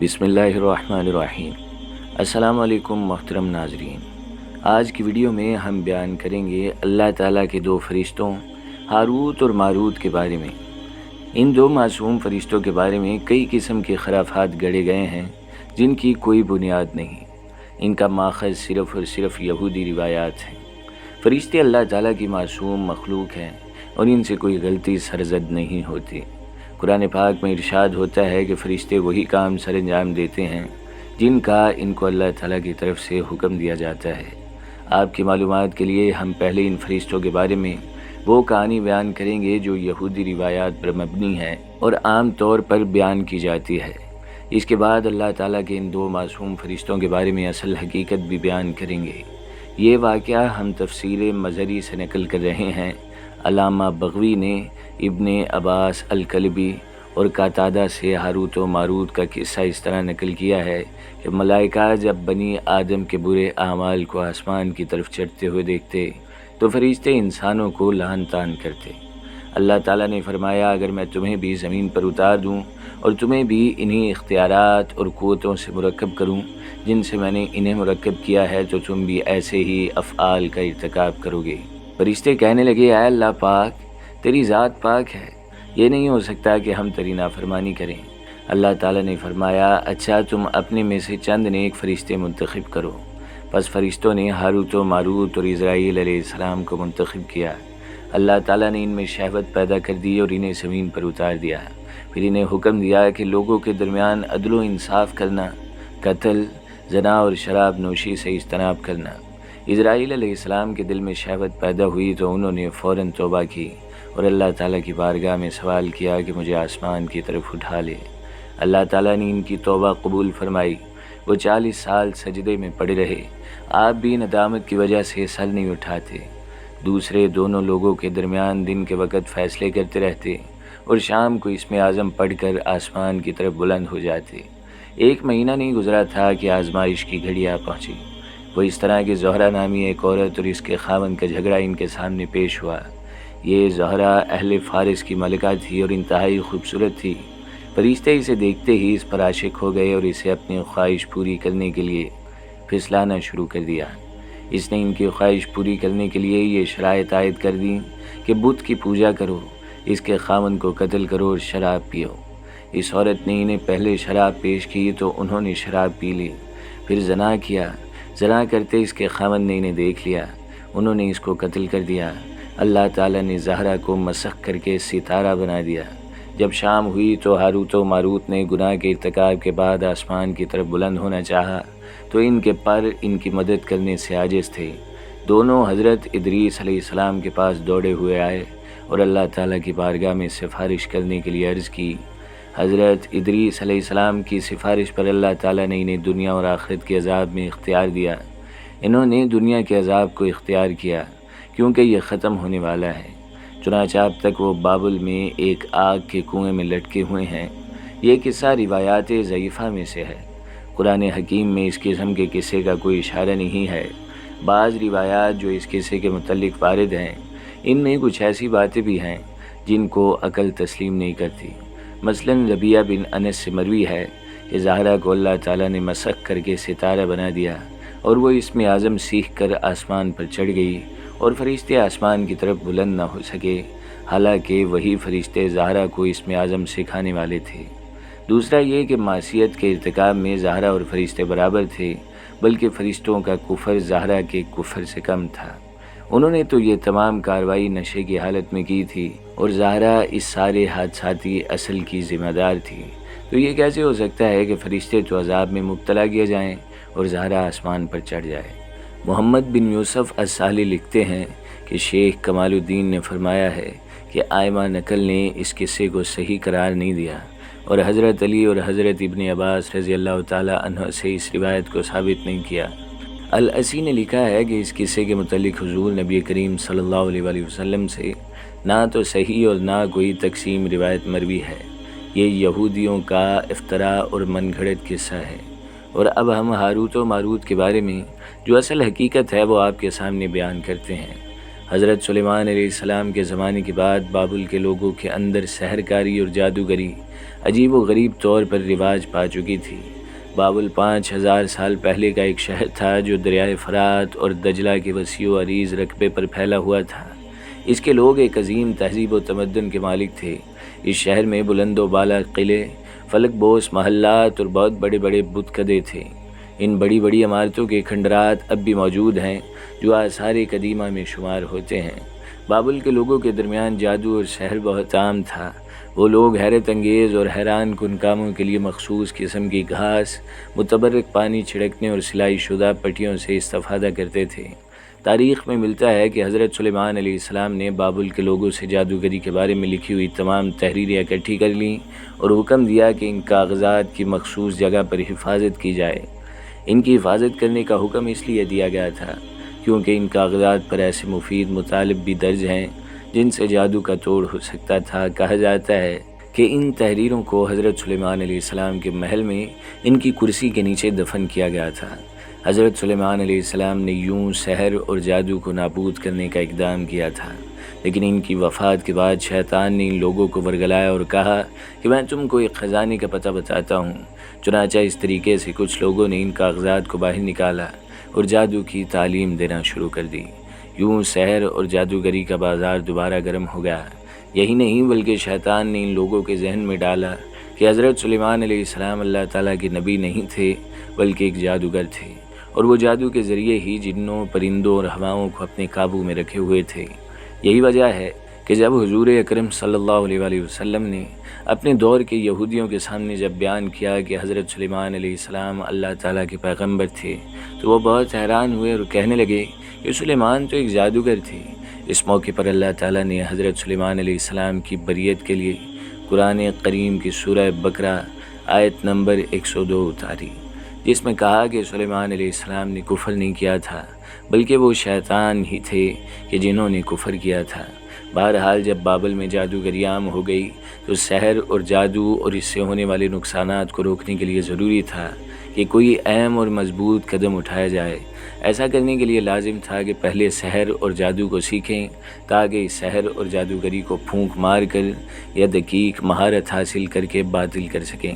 بسم اللہ الرحمن الرحیم۔ السلام علیکم محترم ناظرین، آج کی ویڈیو میں ہم بیان کریں گے اللہ تعالیٰ کے دو فرشتوں ہاروت اور ماروت کے بارے میں۔ ان دو معصوم فرشتوں کے بارے میں کئی قسم کے خرافات گڑھے گئے ہیں جن کی کوئی بنیاد نہیں۔ ان کا ماخذ صرف اور صرف یہودی روایات ہیں۔ فرشتے اللہ تعالیٰ کی معصوم مخلوق ہیں اور ان سے کوئی غلطی سرزد نہیں ہوتی۔ قرآن پاک میں ارشاد ہوتا ہے کہ فرشتے وہی کام سر انجام دیتے ہیں جن کا ان کو اللہ تعالیٰ کی طرف سے حکم دیا جاتا ہے۔ آپ کی معلومات کے لیے ہم پہلے ان فرشتوں کے بارے میں وہ کہانی بیان کریں گے جو یہودی روایات پر مبنی ہے اور عام طور پر بیان کی جاتی ہے۔ اس کے بعد اللہ تعالیٰ کے ان دو معصوم فرشتوں کے بارے میں اصل حقیقت بھی بیان کریں گے۔ یہ واقعہ ہم تفسیر مظہری سے نقل کر رہے ہیں۔ علامہ بغوی نے ابن عباس الکلبی اور قتادہ سے ہاروت و ماروت کا قصہ اس طرح نقل کیا ہے کہ ملائکہ جب بنی آدم کے برے اعمال کو آسمان کی طرف چڑھتے ہوئے دیکھتے تو فرشتے انسانوں کو لعن طعن کرتے۔ اللہ تعالیٰ نے فرمایا، اگر میں تمہیں بھی زمین پر اتار دوں اور تمہیں بھی انہی اختیارات اور قوتوں سے مرکب کروں جن سے میں نے انہیں مرکب کیا ہے تو تم بھی ایسے ہی افعال کا ارتکاب کرو گے۔ فرشتے کہنے لگے، اے اللہ پاک، تیری ذات پاک ہے، یہ نہیں ہو سکتا کہ ہم تیری نافرمانی کریں۔ اللہ تعالیٰ نے فرمایا، اچھا تم اپنے میں سے چند نیک فرشتے منتخب کرو۔ پس فرشتوں نے ہاروت و ماروت اور اسرائیل علیہ السلام کو منتخب کیا۔ اللہ تعالیٰ نے ان میں شہوت پیدا کر دی اور انہیں زمین پر اتار دیا۔ پھر انہیں حکم دیا کہ لوگوں کے درمیان عدل و انصاف کرنا، قتل، زنا اور شراب نوشی سے اجتناب کرنا۔ اسرائیل علیہ السلام کے دل میں شہوت پیدا ہوئی تو انہوں نے فوراً توبہ کی اور اللہ تعالیٰ کی بارگاہ میں سوال کیا کہ مجھے آسمان کی طرف اٹھا لے۔ اللہ تعالیٰ نے ان کی توبہ قبول فرمائی۔ وہ 40 سال سجدے میں پڑے رہے۔ آپ بھی ندامت کی وجہ سے سر نہیں اٹھاتے۔ دوسرے دونوں لوگوں کے درمیان دن کے وقت فیصلے کرتے رہتے اور شام کو اسم اعظم پڑھ کر آسمان کی طرف بلند ہو جاتے۔ 1 مہینہ نہیں گزرا تھا کہ آزمائش کی گھڑی آ پہنچی۔ وہ اس طرح کہ زہرہ نامی ایک عورت اور اس کے خاوند کا جھگڑا ان کے سامنے پیش ہوا۔ یہ زہرہ اہل فارس کی ملکہ تھی اور انتہائی خوبصورت تھی۔ فرشتے اسے دیکھتے ہی اس پر عاشق ہو گئے اور اسے اپنی خواہش پوری کرنے کے لیے پھسلانا شروع کر دیا۔ اس نے ان کی خواہش پوری کرنے کے لیے یہ شرائط عائد کر دیں کہ بت کی پوجا کرو، اس کے خاوند کو قتل کرو اور شراب پیو۔ اس عورت نے انہیں پہلے شراب پیش کی تو انہوں نے شراب پی لی۔ پھر زنا کیا۔ زنا کرتے اس کے خاوند نے انہیں دیکھ لیا، انہوں نے اس کو قتل کر دیا۔ اللہ تعالیٰ نے زہرہ کو مسخ کر کے ستارہ بنا دیا۔ جب شام ہوئی تو ہاروت و ماروت نے گناہ کے ارتکاب کے بعد آسمان کی طرف بلند ہونا چاہا تو ان کے پر ان کی مدد کرنے سے عاجز تھے۔ دونوں حضرت ادریس علیہ السلام کے پاس دوڑے ہوئے آئے اور اللہ تعالیٰ کی بارگاہ میں سفارش کرنے کے لیے عرض کی۔ حضرت ادریس علیہ السلام کی سفارش پر اللہ تعالیٰ نے انہیں دنیا اور آخرت کے عذاب میں اختیار دیا۔ انہوں نے دنیا کے عذاب کو اختیار کیا کیونکہ یہ ختم ہونے والا ہے۔ چنانچہ اب تک وہ بابل میں ایک آگ کے کنویں میں لٹکے ہوئے ہیں۔ یہ قصہ روایات ضعیفہ میں سے ہے۔ قرآن حکیم میں اس قسم کے قصے کا کوئی اشارہ نہیں ہے۔ بعض روایات جو اس قصے کے متعلق وارد ہیں ان میں کچھ ایسی باتیں بھی ہیں جن کو عقل تسلیم نہیں کرتی۔ مثلاً ربیعہ بن انس سے مروی ہے کہ زہرہ کو اللہ تعالیٰ نے مسخ کر کے ستارہ بنا دیا اور وہ اسم اعظم سیکھ کر آسمان پر چڑھ گئی اور فرشتے آسمان کی طرف بلند نہ ہو سکے، حالانکہ وہی فرشتے زہرہ کو اسم اعظم سکھانے والے تھے۔ دوسرا یہ کہ معصیت کے ارتکاب میں زہرہ اور فرشتے برابر تھے، بلکہ فرشتوں کا کفر زہرہ کے کفر سے کم تھا۔ انہوں نے تو یہ تمام کارروائی نشے کی حالت میں کی تھی اور زہرہ اس سارے حادثاتی اصل کی ذمہ دار تھی۔ تو یہ کیسے ہو سکتا ہے کہ فرشتے تو عذاب میں مبتلا کیے جائیں اور زہرہ آسمان پر چڑھ جائے؟ محمد بن یوسف السالی لکھتے ہیں کہ شیخ کمال الدین نے فرمایا ہے کہ آئمہ نقل نے اس قصے کو صحیح قرار نہیں دیا اور حضرت علی اور حضرت ابن عباس رضی اللہ تعالیٰ عنہ سے اس روایت کو ثابت نہیں کیا۔ الاسی نے لکھا ہے کہ اس قصے کے متعلق حضور نبی کریم صلی اللہ علیہ وآلہ وسلم سے نہ تو صحیح اور نہ کوئی تقسیم روایت مروی ہے۔ یہ یہودیوں کا افطراء اور من گھڑت قصہ ہے۔ اور اب ہم ہاروت و ماروت کے بارے میں جو اصل حقیقت ہے وہ آپ کے سامنے بیان کرتے ہیں۔ حضرت سلیمان علیہ السلام کے زمانے کے بعد بابل کے لوگوں کے اندر سحر کاری اور جادوگری عجیب و غریب طور پر رواج پا چکی تھی۔ بابل 5000 سال پہلے کا ایک شہر تھا جو دریائے فرات اور دجلہ کے وسیع و عریض رقبے پر پھیلا ہوا تھا۔ اس کے لوگ ایک عظیم تہذیب و تمدن کے مالک تھے۔ اس شہر میں بلند و بالا قلعے، فلک بوس محلات اور بہت بڑے بڑے بت کدے تھے۔ ان بڑی بڑی عمارتوں کے کھنڈرات اب بھی موجود ہیں جو آثار قدیمہ میں شمار ہوتے ہیں۔ بابل کے لوگوں کے درمیان جادو اور سحر بہت عام تھا۔ وہ لوگ حیرت انگیز اور حیران کن کاموں کے لیے مخصوص قسم کی گھاس، متبرک پانی چھڑکنے اور سلائی شدہ پٹیوں سے استفادہ کرتے تھے۔ تاریخ میں ملتا ہے کہ حضرت سلیمان علیہ السلام نے بابل کے لوگوں سے جادوگری کے بارے میں لکھی ہوئی تمام تحریریں اکٹھی کر لیں اور حکم دیا کہ ان کاغذات کی مخصوص جگہ پر حفاظت کی جائے۔ ان کی حفاظت کرنے کا حکم اس لیے دیا گیا تھا کیونکہ ان کاغذات پر ایسے مفید مطالب بھی درج ہیں جن سے جادو کا توڑ ہو سکتا تھا۔ کہا جاتا ہے کہ ان تحریروں کو حضرت سلیمان علیہ السلام کے محل میں ان کی کرسی کے نیچے دفن کیا گیا تھا۔ حضرت سلیمان علیہ السلام نے یوں سحر اور جادو کو نابود کرنے کا اقدام کیا تھا، لیکن ان کی وفات کے بعد شیطان نے ان لوگوں کو ورگلایا اور کہا کہ میں تم کو ایک خزانے کا پتہ بتاتا ہوں۔ چنانچہ اس طریقے سے کچھ لوگوں نے ان کاغذات کو باہر نکالا اور جادو کی تعلیم دینا شروع کر دی۔ یوں سحر اور جادوگری کا بازار دوبارہ گرم ہو گیا۔ یہی نہیں بلکہ شیطان نے ان لوگوں کے ذہن میں ڈالا کہ حضرت سلیمان علیہ السلام اللہ تعالیٰ کے نبی نہیں تھے بلکہ ایک جادوگر تھے، اور وہ جادو کے ذریعے ہی جنوں، پرندوں اور ہواؤں کو اپنے قابو میں رکھے ہوئے تھے۔ یہی وجہ ہے کہ جب حضور اکرم صلی اللہ علیہ وسلم نے اپنے دور کے یہودیوں کے سامنے جب بیان کیا کہ حضرت سلیمان علیہ السلام اللہ تعالیٰ کے پیغمبر تھے تو وہ بہت حیران ہوئے اور کہنے لگے کہ سلیمان تو ایک جادوگر تھے۔ اس موقع پر اللہ تعالیٰ نے حضرت سلیمان علیہ السلام کی بریت کے لیے قرآن کریم کی سورہ بقرہ آیت نمبر 102 اتاری، جس میں کہا کہ سلیمان علیہ السلام نے کفر نہیں کیا تھا بلکہ وہ شیطان ہی تھے کہ جنہوں نے کفر کیا تھا۔ بہرحال جب بابل میں جادوگری عام ہو گئی تو سحر اور جادو اور اس سے ہونے والے نقصانات کو روکنے کے لیے ضروری تھا کہ کوئی اہم اور مضبوط قدم اٹھایا جائے۔ ایسا کرنے کے لیے لازم تھا کہ پہلے سحر اور جادو کو سیکھیں تاکہ اس سحر اور جادوگری کو پھونک مار کر یا دقیق مہارت حاصل کر کے باطل کر سکیں۔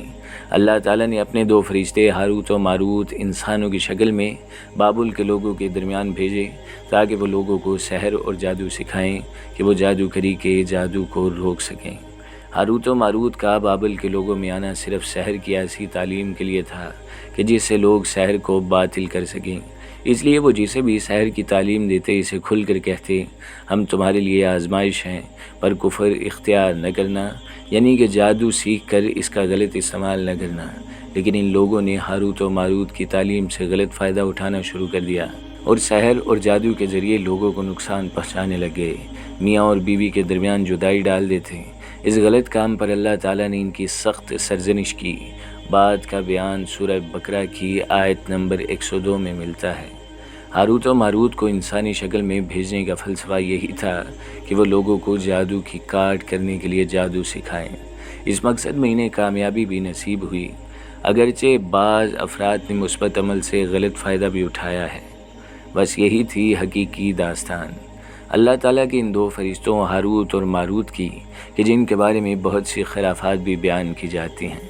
اللہ تعالیٰ نے اپنے 2 فرشتے ہاروت و ماروت انسانوں کی شکل میں بابل کے لوگوں کے درمیان بھیجے تاکہ وہ لوگوں کو سحر اور جادو سکھائیں کہ وہ جادوگری کے جادو کو روک سکیں۔ ہاروت و ماروت کا بابل کے لوگوں میں آنا صرف سحر کی ایسی تعلیم کے لیے تھا کہ جس سے لوگ سحر کو باطل کر سکیں۔ اس لیے وہ جسے بھی سحر کی تعلیم دیتے اسے کھل کر کہتے ہم تمہارے لیے آزمائش ہیں، پر کفر اختیار نہ کرنا، یعنی کہ جادو سیکھ کر اس کا غلط استعمال نہ کرنا۔ لیکن ان لوگوں نے ہاروت و ماروت کی تعلیم سے غلط فائدہ اٹھانا شروع کر دیا اور سحر اور جادو کے ذریعے لوگوں کو نقصان پہنچانے لگے، میاں اور بیوی کے درمیان جدائی ڈال دیتے۔ اس غلط کام پر اللہ تعالیٰ نے ان کی سخت سرزنش کی۔ بعد کا بیان سورہ بقرہ کی آیت نمبر 102 میں ملتا ہے۔ ہاروت و ماروت کو انسانی شکل میں بھیجنے کا فلسفہ یہی تھا کہ وہ لوگوں کو جادو کی کاٹ کرنے کے لیے جادو سکھائیں۔ اس مقصد میں انہیں کامیابی بھی نصیب ہوئی، اگرچہ بعض افراد نے مثبت عمل سے غلط فائدہ بھی اٹھایا ہے۔ بس یہی تھی حقیقی داستان اللہ تعالیٰ کے ان 2 فرشتوں ہاروت اور ماروت کی کہ جن کے بارے میں بہت سی خرافات بھی بیان کی جاتی ہیں۔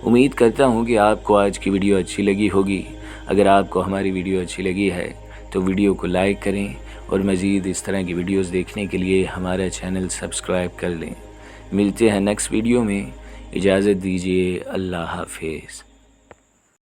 امید کرتا ہوں کہ آپ کو آج کی ویڈیو اچھی لگی ہوگی۔ اگر آپ کو ہماری ویڈیو اچھی لگی ہے تو ویڈیو کو لائک کریں اور مزید اس طرح کی ویڈیوز دیکھنے کے لیے ہمارا چینل سبسکرائب کر لیں۔ ملتے ہیں نیکسٹ ویڈیو میں، اجازت دیجیے، اللہ حافظ۔